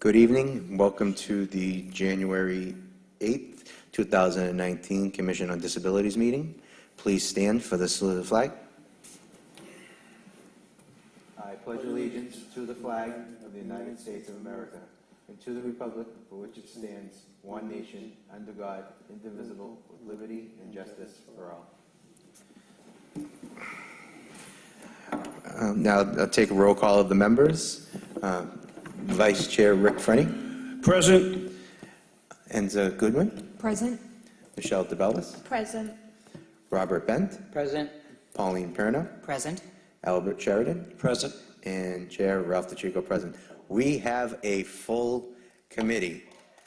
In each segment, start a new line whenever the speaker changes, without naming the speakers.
Good evening. Welcome to the January 8th, 2019 Commission on Disabilities meeting. Please stand for the salute of the flag. I pledge allegiance to the flag of the United States of America and to the republic for which it stands, one nation, under God, indivisible, with liberty and justice for all. Now I'll take a roll call of the members. Vice Chair Rick Frenny.
Present.
Enza Goodwin.
Present.
Michelle DeBellis.
Present.
Robert Bent.
Present.
Pauline Perna.
Present.
Albert Sheridan.
Present.
And Chair Ralph DeChico present. We have a full committee.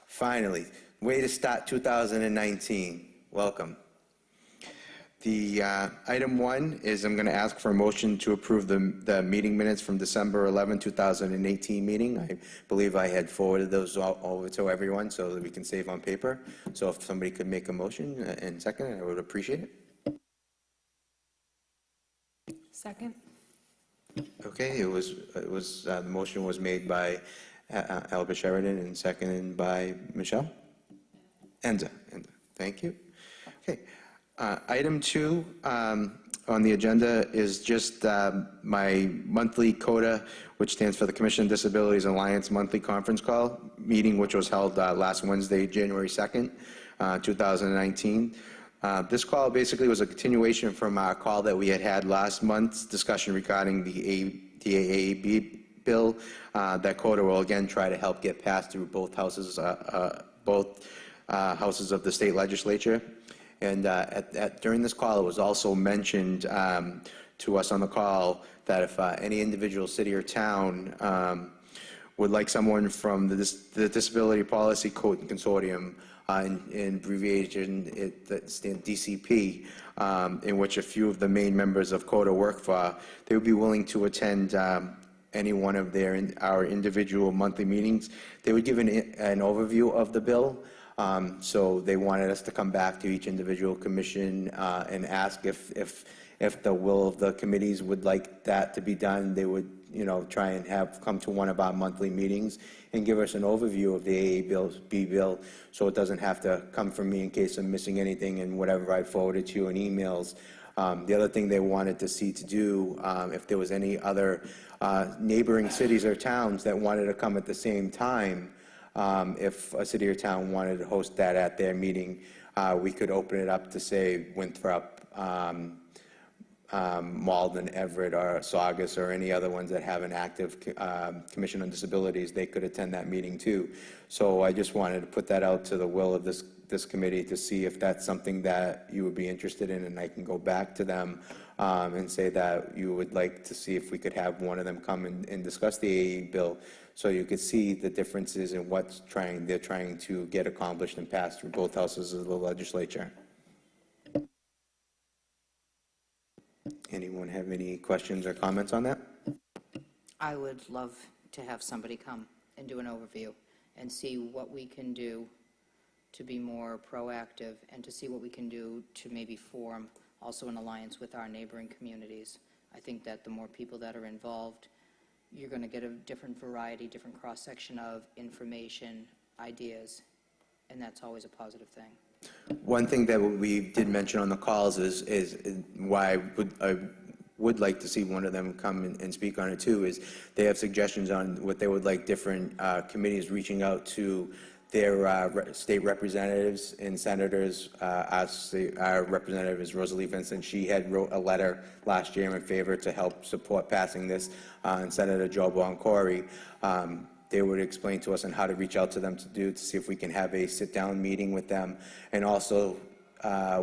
Finally, way to start 2019. Welcome. The item one is I'm going to ask for a motion to approve the meeting minutes from December 11, 2018 meeting. I believe I had forwarded those all over to everyone so that we can save on paper. So if somebody could make a motion and second it, I would appreciate it.
Second.
Okay, the motion was made by Albert Sheridan and seconded by Michelle. Enza, thank you. Okay. Item two on the agenda is just my monthly CODA, which stands for the Commission on Disabilities Alliance monthly conference call meeting, which was held last Wednesday, January 2nd, 2019. This call basically was a continuation from our call that we had last month's discussion regarding the AAB bill that CODA will again try to help get passed through both houses of the state legislature. And during this call, it was also mentioned to us on the call that if any individual city or town would like someone from the Disability Policy Consortium, in abbreviation, that stands DCP, in which a few of the main members of CODA work for, they would be willing to attend any one of our individual monthly meetings. They would give an overview of the bill. So they wanted us to come back to each individual commission and ask if the will of the committees would like that to be done. They would, try and come to one of our monthly meetings and give us an overview of the AAB bill, so it doesn't have to come from me in case I'm missing anything and whatever I forwarded to you in emails. The other thing they wanted to see to do, if there was any other neighboring cities or towns that wanted to come at the same time. If a city or town wanted to host that at their meeting, we could open it up to, say, Winthrop, Malden, Everett, or Saugus, or any other ones that have an active Commission on Disabilities. They could attend that meeting too. So I just wanted to put that out to the will of this committee to see if that's something that you would be interested in, and I can go back to them and say that you would like to see if we could have one of them come and discuss the AAB bill, so you could see the differences in what they're trying to get accomplished and passed through both houses of the legislature. Anyone have any questions or comments on that?
I would love to have somebody come and do an overview and see what we can do to be more proactive and to see what we can do to maybe form also an alliance with our neighboring communities. I think that the more people that are involved, you're going to get a different variety, different cross-section of information, ideas, and that's always a positive thing.
One thing that we did mention on the calls is why I would like to see one of them come and speak on it too, is they have suggestions on what they would like different committees reaching out to their state representatives and senators. Our representative is Rosalie Vincent. She had wrote a letter last year in favor to help support passing this, and Senator Joe Boncory. They would explain to us on how to reach out to them to see if we can have a sit-down meeting with them. And also,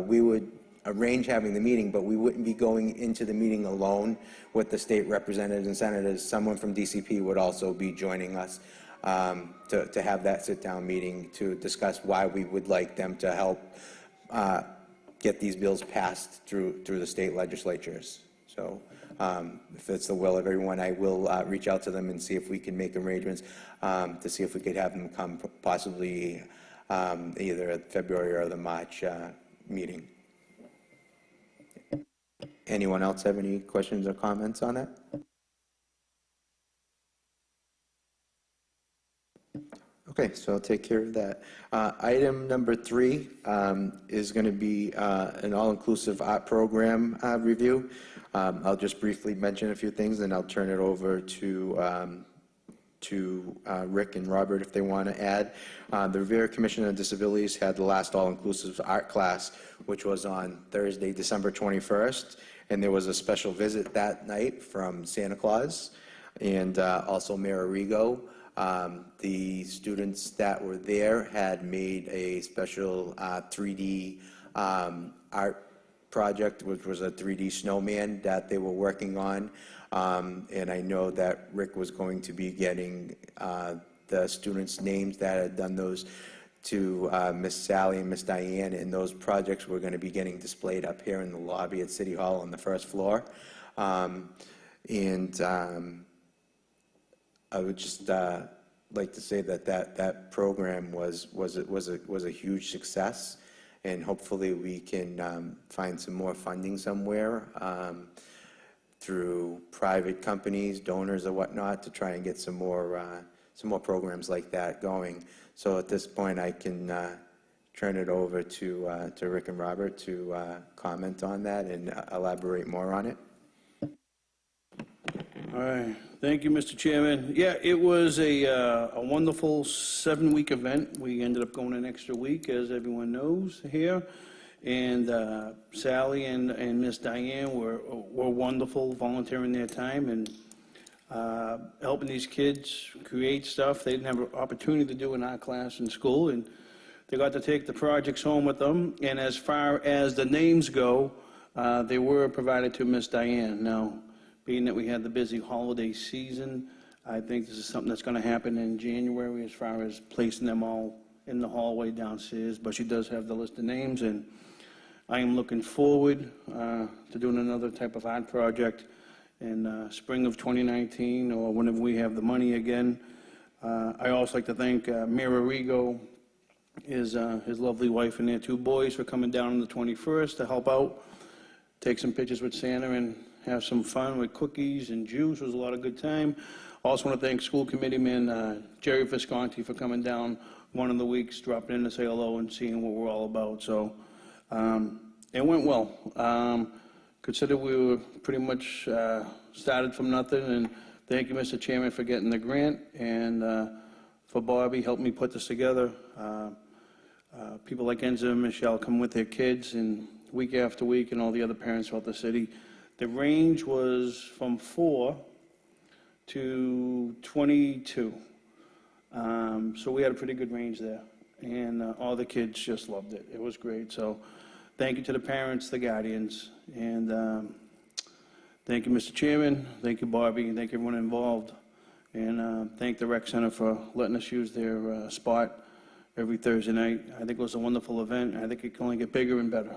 we would arrange having the meeting, but we wouldn't be going into the meeting alone with the state representatives and senators. Someone from DCP would also be joining us to have that sit-down meeting to discuss why we would like them to help get these bills passed through the state legislatures. So if it's the will of everyone, I will reach out to them and see if we can make arrangements to see if we could have them come possibly either at February or the March meeting. Anyone else have any questions or comments on that? Okay, so I'll take care of that. Item number 3 is going to be an all-inclusive art program review. I'll just briefly mention a few things, and I'll turn it over to Rick and Robert if they want to add. The Revere Commission on Disabilities had the last all-inclusive art class, which was on Thursday, December 21st, and there was a special visit that night from Santa Claus and also Mayor Arrigo. The students that were there had made a special 3D art project, which was a 3D snowman that they were working on. And I know that Rick was going to be getting the students' names that had done those to Miss Sally and Miss Diane, and those projects were going to be getting displayed up here in the lobby at City Hall on the first floor. I would just like to say that that program was a huge success, and hopefully we can find some more funding somewhere through private companies, donors, or whatnot, to try and get some more programs like that going. So at this point, I can turn it over to Rick and Robert to comment on that and elaborate more on it.
All right, thank you, Mr. Chairman. Yeah, it was a wonderful 7-week event. We ended up going an extra week, as everyone knows here. And Sally and Miss Diane were wonderful, volunteering their time and helping these kids create stuff they didn't have an opportunity to do in our class in school. And they got to take the projects home with them. And as far as the names go, they were provided to Miss Diane. Now, being that we had the busy holiday season, I think this is something that's going to happen in January as far as placing them all in the hallway downstairs. But she does have the list of names, and I am looking forward to doing another type of art project in spring of 2019 or whenever we have the money again. I also like to thank Mayor Arrigo, his lovely wife and their 2 boys for coming down on the 21st to help out, take some pictures with Santa and have some fun with cookies and juice. It was a lot of good time. Also want to thank school committeeman Jerry Visconti for coming down one of the weeks, dropping in to say hello and seeing what we're all about. So it went well. Consider we were pretty much started from nothing, and thank you, Mr. Chairman, for getting the grant, and for Bobby helping me put this together. People like Enzo and Michelle come with their kids, and week after week, and all the other parents throughout the city. The range was from 4 to 22. So we had a pretty good range there, and all the kids just loved it. It was great. So thank you to the parents, the guardians, and thank you, Mr. Chairman. Thank you, Barbie, and thank everyone involved. And thank the rec center for letting us use their spot every Thursday night. I think it was a wonderful event. I think it can only get bigger and better.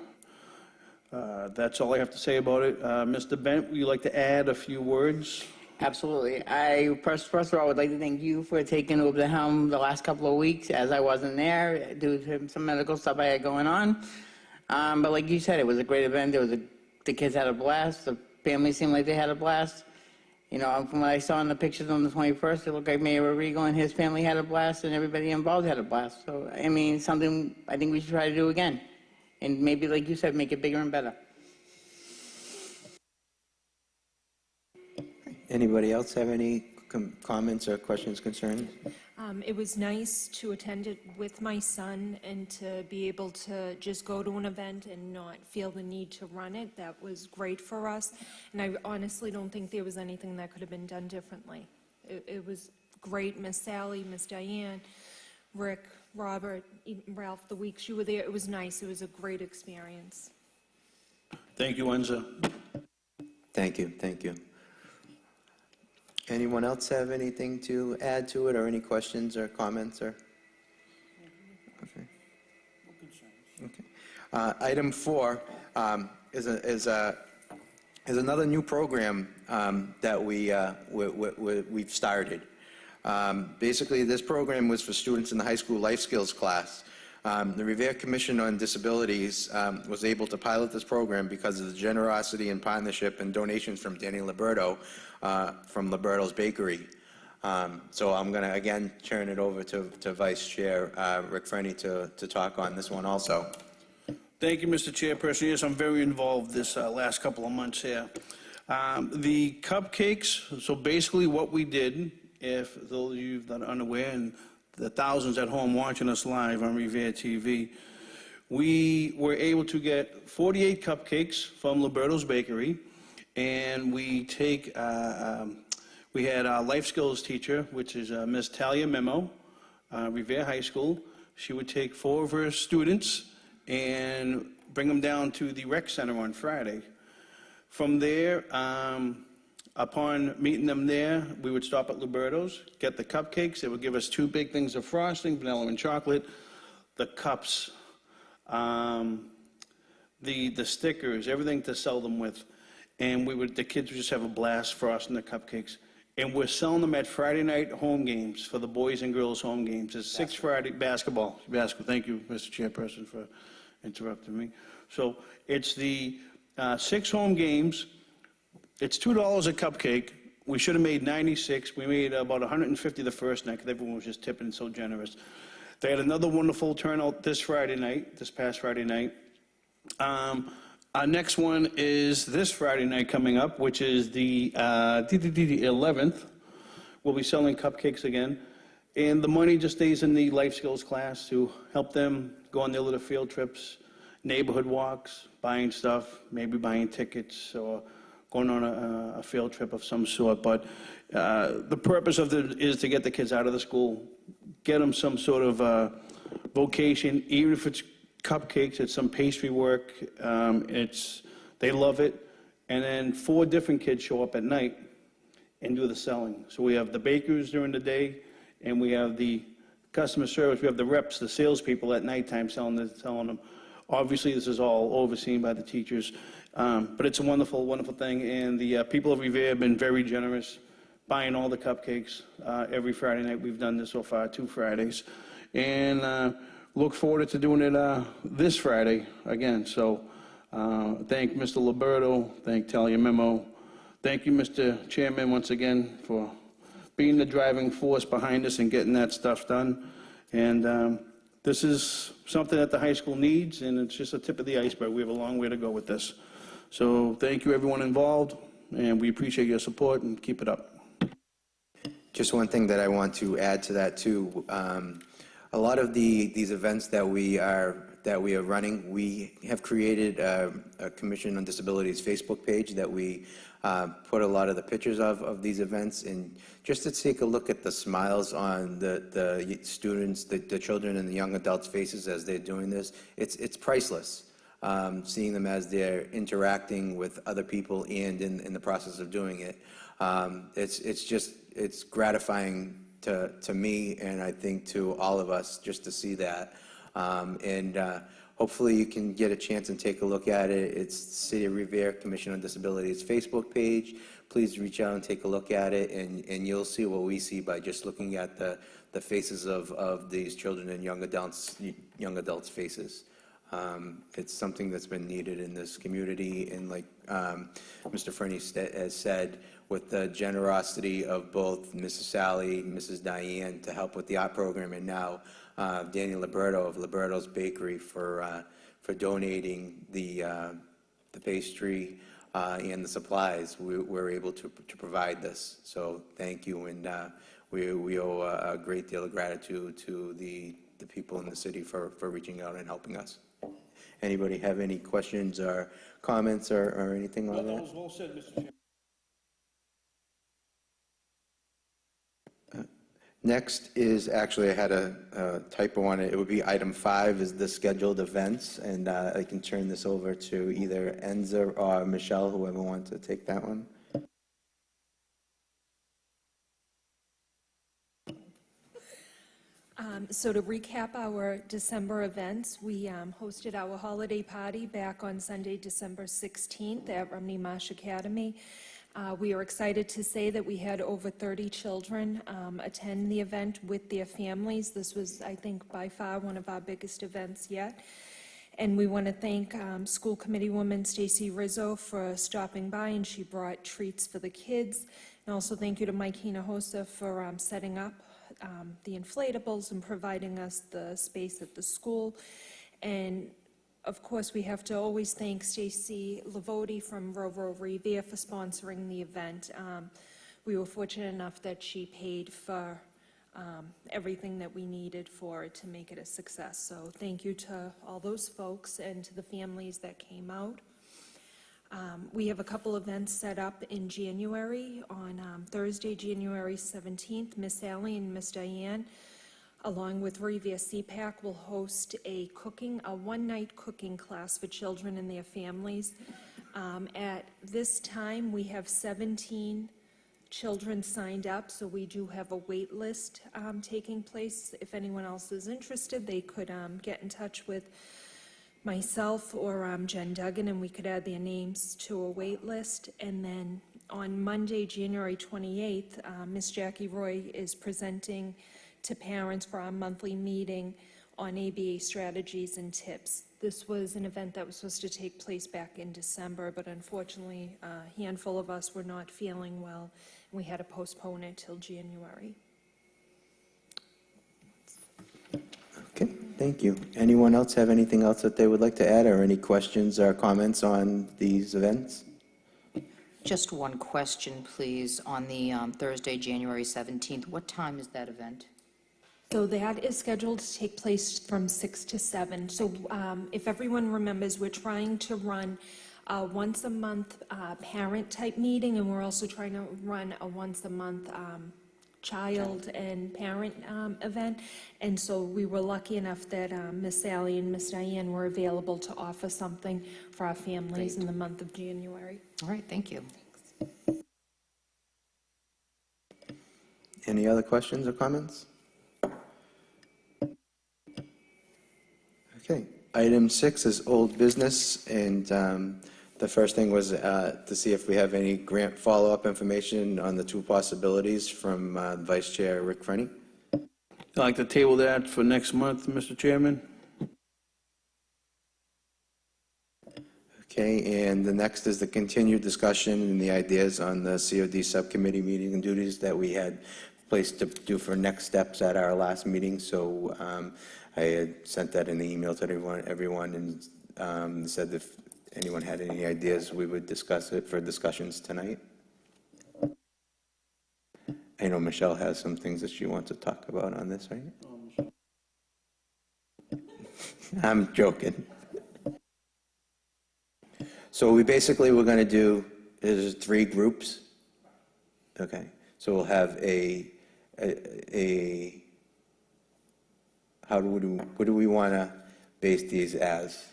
That's all I have to say about it. Mr. Bent, would you like to add a few words?
Absolutely. First of all, I would like to thank you for taking over the helm the last couple of weeks, as I wasn't there due to some medical stuff I had going on. But like you said, it was a great event. The kids had a blast. The family seemed like they had a blast. You know, from what I saw in the pictures on the 21st, it looked like Mayor Arrigo and his family had a blast, and everybody involved had a blast. So, I mean, something I think we should try to do again. And maybe, like you said, make it bigger and better.
Anybody else have any comments or questions, concerns?
It was nice to attend it with my son and to be able to just go to an event and not feel the need to run it. That was great for us. And I honestly don't think there was anything that could have been done differently. It was great. Miss Sally, Miss Diane, Rick, Robert, even Ralph, the weeks you were there, it was nice. It was a great experience.
Thank you, Enzo.
Thank you, thank you. Anyone else have anything to add to it, or any questions or comments? Or okay. Okay. Item 4 is another new program that we've started. Basically, this program was for students in the high school life skills class. The Revere Commission on Disabilities was able to pilot this program because of the generosity and partnership and donations from Danny Liberto from Liberto's Bakery. So I'm going to, again, turn it over to Vice Chair Rick Frenny to talk on this one also.
Thank you, Mr. Chairperson. Yes, I'm very involved this last couple of months here. The cupcakes, so basically what we did, if those of you that are unaware, and the thousands at home watching us live on Revere TV, we were able to get 48 cupcakes from Liberto's Bakery, and we had our life skills teacher, which is Ms. Talia Memo, Revere High School. She would take 4 of her students and bring them down to the rec center on Friday. From there, upon meeting them there, we would stop at Liberto's, get the cupcakes. They would give us 2 big things of frosting, vanilla and chocolate, the cups, the stickers, everything to sell them with. And the kids would just have a blast frosting the cupcakes. And we're selling them at Friday night home games for the boys and girls home games. It's 6 Friday, basketball. Thank you, Mr. Chairperson, for interrupting me. So it's the 6 home games. It's $2 a cupcake. We should have made 96. We made about 150 the first night because everyone was just tipping and so generous. They had another wonderful turnout this past Friday night. Our next one is this Friday night coming up, which is the 11th. We'll be selling cupcakes again. And the money just stays in the life skills class to help them go on their little field trips, neighborhood walks, buying stuff, maybe buying tickets or going on a field trip of some sort. But the purpose of it is to get the kids out of the school, get them some sort of vocation, even if it's cupcakes, it's some pastry work. They love it. And then 4 different kids show up at night and do the selling. So we have the bakers during the day, and we have the customer service. We have the reps, the salespeople at nighttime selling them. Obviously, this is all overseen by the teachers. But it's a wonderful, wonderful thing. And the people of Revere have been very generous, buying all the cupcakes every Friday night. We've done this so far, 2 Fridays. And look forward to doing it this Friday again. So thank Mr. Liberto, thank Talia Memo. Thank you, Mr. Chairman, once again for being the driving force behind us and getting that stuff done. And this is something that the high school needs, and it's just a tip of the iceberg. We have a long way to go with this. So thank you, everyone involved, and we appreciate your support, and keep it up.
Just one thing that I want to add to that too. A lot of these events that we are running, we have created a Commission on Disabilities Facebook page that we put a lot of the pictures of these events, and just to take a look at the smiles on the students, the children and the young adults' faces as they're doing this, it's priceless. Seeing them as they're interacting with other people and in the process of doing it, it's gratifying to me, and I think to all of us, just to see that. Hopefully you can get a chance and take a look at it. It's the City of Revere Commission on Disabilities Facebook page. Please reach out and take a look at it, and you'll see what we see by just looking at the faces of these children and young adults' faces. It's something that's been needed in this community, and like Mr. Fernie has said, with the generosity of both Mrs. Sally, Mrs. Diane to help with the art program, and now Daniel Liberto of Liberto's Bakery for donating the pastry and the supplies, we're able to provide this. So thank you, and we owe a great deal of gratitude to the people in the city for reaching out and helping us. Anybody have any questions or comments or anything like that?
That was well said, Mr. Chairman.
Next is, actually, I had a typo on it. It would be item 5 is the scheduled events, and I can turn this over to either Enza or Michelle, whoever wants to take that one.
So to recap our December events, we hosted our holiday party back on Sunday, December 16th at Romney Marsh Academy. We are excited to say that we had over 30 children attend the event with their families. This was, I think, by far one of our biggest events yet. And we want to thank School Committee woman Stacy Rizzo for stopping by, and she brought treats for the kids. And also thank you to Mike Hinojosa for setting up the inflatables and providing us the space at the school. And of course, we have to always thank Stacy Lavoti from Rover Revere for sponsoring the event. We were fortunate enough that she paid for everything that we needed for it to make it a success. So thank you to all those folks and to the families that came out. We have a couple events set up in January. On Thursday, January 17th, Miss Sally and Miss Diane, along with Revere CPAC, will host a one-night cooking class for children and their families. At this time, we have 17 children signed up, so we do have a wait list taking place. If anyone else is interested, they could get in touch with myself or Jen Duggan, and we could add their names to a wait list. And then on Monday, January 28th, Miss Jackie Roy is presenting to parents for our monthly meeting on ABA strategies and tips. This was an event that was supposed to take place back in December, but unfortunately, a handful of us were not feeling well, and we had to postpone it till January.
Okay, thank you. Anyone else have anything else that they would like to add, or any questions or comments on these events?
Just one question, please, on the Thursday, January 17th. What time is that event?
So that is scheduled to take place from 6 to 7. So if everyone remembers, we're trying to run a once-a-month parent-type meeting, and we're also trying to run a once-a-month child and parent event. And so we were lucky enough that Miss Sally and Miss Diane were available to offer something for our families in the month of January.
All right, thank you.
Any other questions or comments? Okay, item 6 is old business, and the first thing was to see if we have any grant follow-up information on the 2 possibilities from Vice Chair Rick Frenny.
I'd like to table that for next month, Mr. Chairman.
Okay, and the next is the continued discussion and the ideas on the COD subcommittee meeting and duties that we had placed to do for next steps at our last meeting. So I had sent that in the email to everyone and said if anyone had any ideas, we would discuss it for discussions tonight. I know Michelle has some things that she wants to talk about on this, right? I'm joking. So we basically, we're going to do, there's 3 groups. Okay, so we'll have what do we want to base these as?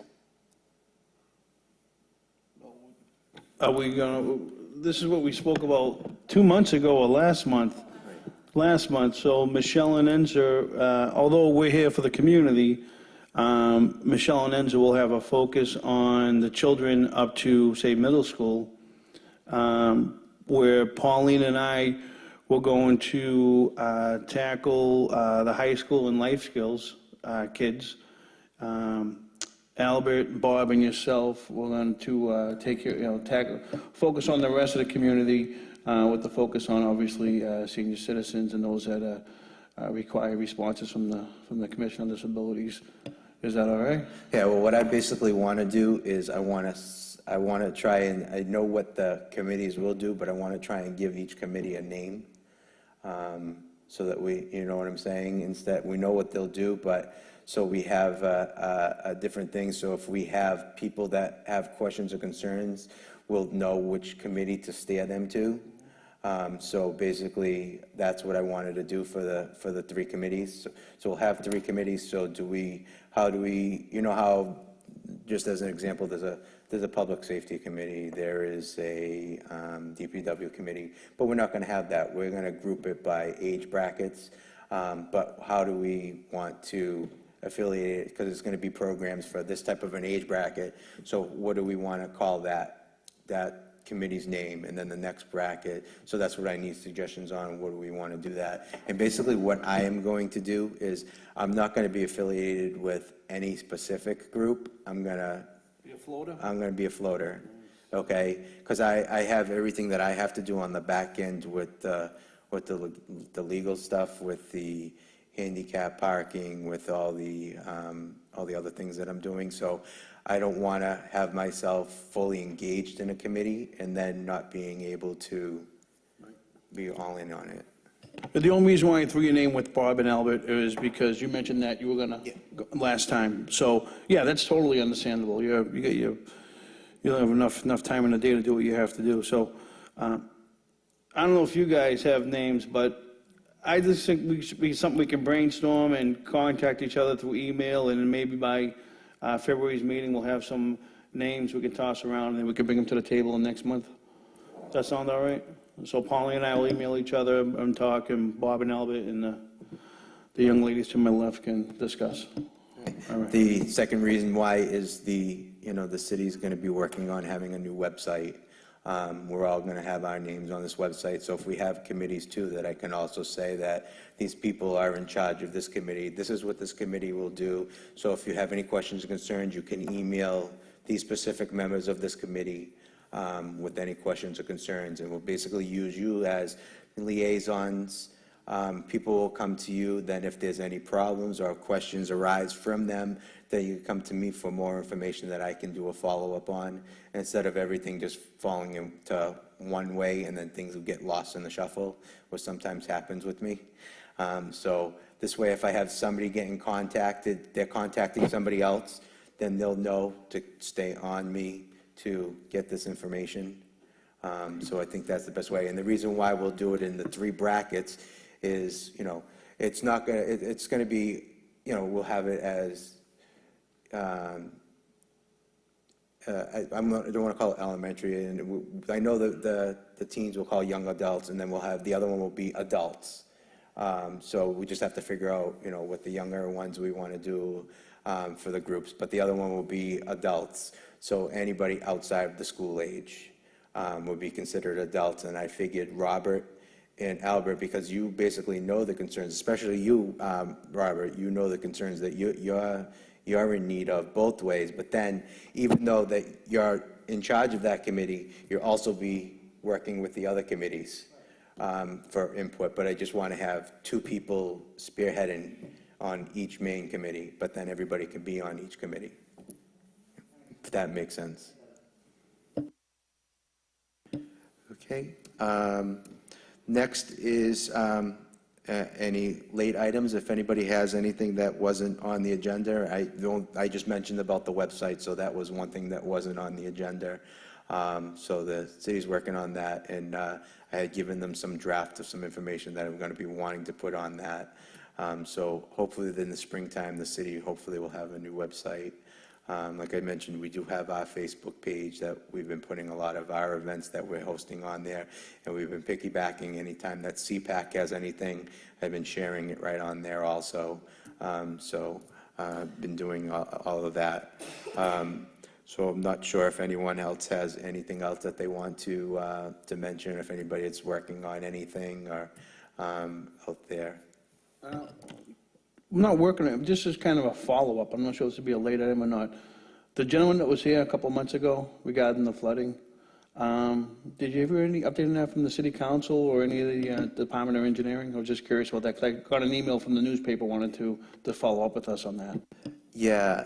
Are we gonna, this is what we spoke about 2 months ago or last month. So Michelle and Enzer, although we're here for the community, Michelle and Enzer will have a focus on the children up to, say, middle school, where Pauline and I were going to tackle the high school and life skills kids. Albert, Bob, and yourself, we're going to take care, focus on the rest of the community with the focus on, obviously, senior citizens and those that require responses from the Commission on Disabilities. Is that all right?
Yeah, well, what I basically want to do is I want to try and, I know what the committees will do, but I want to try and give each committee a name so that we, you know what I'm saying, instead, we know what they'll do, but so we have a different thing. So if we have people that have questions or concerns, we'll know which committee to steer them to. So basically, that's what I wanted to do for the 3 committees. So we'll have 3 committees. So how do we, you know how, just as an example, there's a public safety committee, there is a DPW committee, but we're not going to have that. We're going to group it by age brackets. But how do we want to affiliate it? Because it's going to be programs for this type of an age bracket. So what do we want to call that committee's name, and then the next bracket? So that's what I need suggestions on. What do we want to do that? And basically what I am going to do is I'm not going to be affiliated with any specific group. I'm going to
Be a floater?
be a floater. okay? Because I have everything that I have to do on the back end with the legal stuff, with the handicap parking, with all the other things that I'm doing. So I don't want to have myself fully engaged in a committee and then not being able to be all in on it.
The only reason why I threw your name with Bob and Albert is because you mentioned that you were gonna, last time. So, yeah, that's totally understandable. You don't have enough time in the day to do what you have to do. So, I don't know if you guys have names, but I just think we should be something we can brainstorm and contact each other through email, and then maybe by February's meeting, we'll have some names we can toss around, and then we can bring them to the table next month. Does that sound all right? So Polly and I will email each other and talk, and Bob and Albert and the young ladies to my left can discuss. All right.
The second reason why is the city's going to be working on having a new website. We're all going to have our names on this website. So if we have committees too, that I can also say that these people are in charge of this committee. This is what this committee will do. So if you have any questions or concerns, you can email these specific members of this committee with any questions or concerns. And we'll basically use you as liaisons. People will come to you. Then if there's any problems or questions arise from them, then you come to me for more information that I can do a follow-up on, instead of everything just falling into one way and then things will get lost in the shuffle, which sometimes happens with me. So this way, if I have somebody getting contacted, they're contacting somebody else, then they'll know to stay on me to get this information. So I think that's the best way. And the reason why we'll do it in the 3 brackets is, it's not gonna, it's gonna be, we'll have it as, I don't want to call it elementary, and I know that the teens will call young adults, and then we'll have, the other one will be adults. So we just have to figure out, what the younger ones we want to do for the groups, but the other one will be adults. So anybody outside of the school age would be considered adults, and I figured Robert and Albert, because you basically know the concerns, especially you, Robert, you know the concerns that you're in need of both ways. But then, even though that you're in charge of that committee, you'll also be working with the other committees for input. But I just want to have 2 people spearheading on each main committee, but then everybody can be on each committee, if that makes sense. Okay. Next is any late items. If anybody has anything that wasn't on the agenda, I just mentioned about the website, so that was one thing that wasn't on the agenda. So the city's working on that, and I had given them some draft of some information that I'm going to be wanting to put on that. So hopefully in the springtime, the city hopefully will have a new website. Like I mentioned, we do have our Facebook page that we've been putting a lot of our events that we're hosting on there, and we've been piggybacking anytime that CPAC has anything. I've been sharing it right on there also. So I've been doing all of that. So I'm not sure if anyone else has anything else that they want to mention, if anybody is working on anything or out there.
I'm not working on it, this is kind of a follow-up, I'm not sure if this would be a late item or not. The gentleman that was here a couple months ago regarding the flooding, did you ever hear any update on that from the city council or any of the Department of Engineering? I was just curious about that, because I got an email from the newspaper, wanted to follow up with us on that.
Yeah,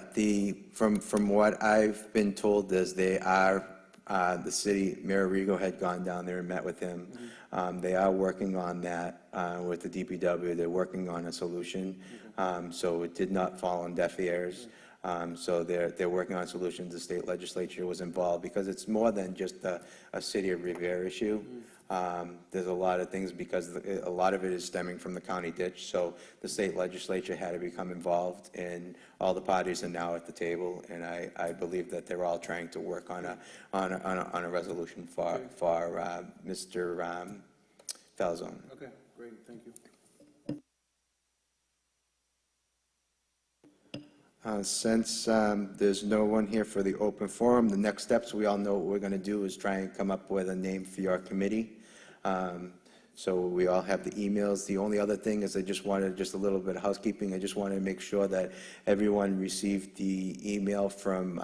from what I've been told is they are, the city, Mayor Rigo had gone down there and met with him. They are working on that with the DPW. They're working on a solution. So it did not fall on deaf ears. So they're working on solutions. The state legislature was involved because it's more than just a City of Revere issue. There's a lot of things, because a lot of it is stemming from the county ditch. So the state legislature had to become involved, and all the parties are now at the table. And I believe that they're all trying to work on a resolution for Mr. Falzone.
Okay, great, thank you.
Since there's no one here for the open forum, the next steps, we all know what we're going to do is try and come up with a name for your committee. So we all have the emails. The only other thing is I just wanted just a little bit of housekeeping. I just wanted to make sure that everyone received the email from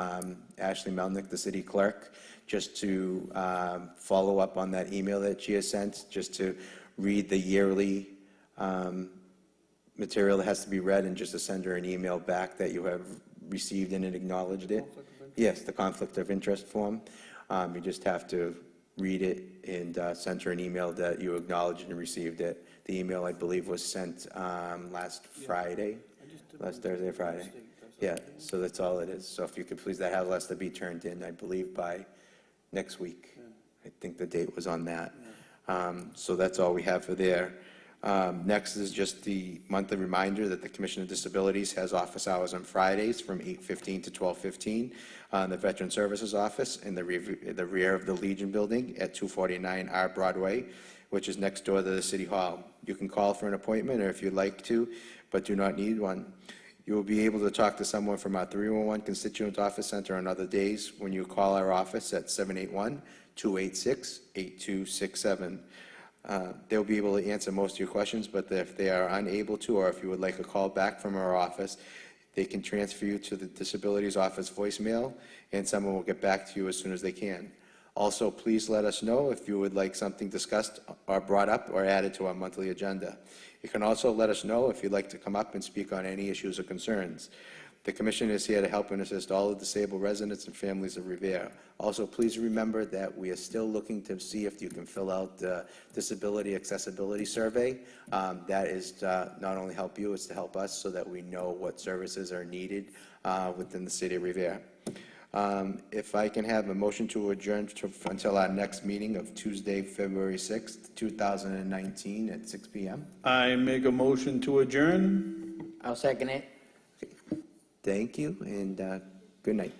Ashley Melnick, the city clerk, just to follow up on that email that she has sent, just to read the yearly material that has to be read, and just to send her an email back that you have received and acknowledged it. Yes, the conflict of interest form. You just have to read it and send her an email that you acknowledged and received it. The email, I believe, was sent last Friday, last Thursday, Friday. Yeah, so that's all it is. So if you could please, that has to be turned in, I believe, by next week. I think the date was on that. So that's all we have for there. Next is just the monthly reminder that the Commission of Disabilities has office hours on Fridays from 8:15 to 12:15 on the Veteran Services Office in the rear of the Legion Building at 249 R Broadway, which is next door to the City Hall. You can call for an appointment, or if you'd like to, but do not need one. You will be able to talk to someone from our 311 Constituent Office Center on other days when you call our office at 781-286-8267. They'll be able to answer most of your questions, but if they are unable to, or if you would like a call back from our office, they can transfer you to the Disabilities Office voicemail, and someone will get back to you as soon as they can. Also, please let us know if you would like something discussed or brought up or added to our monthly agenda. You can also let us know if you'd like to come up and speak on any issues or concerns. The Commission is here to help and assist all the disabled residents and families of Revere. Also, please remember that we are still looking to see if you can fill out the Disability Accessibility Survey. That is not only help you, it's to help us so that we know what services are needed within the city of Revere. If I can have a motion to adjourn until our next meeting of Tuesday, February 6th, 2019 at 6 p.m.
I make a motion to adjourn.
I'll second it.
Thank you, and good night.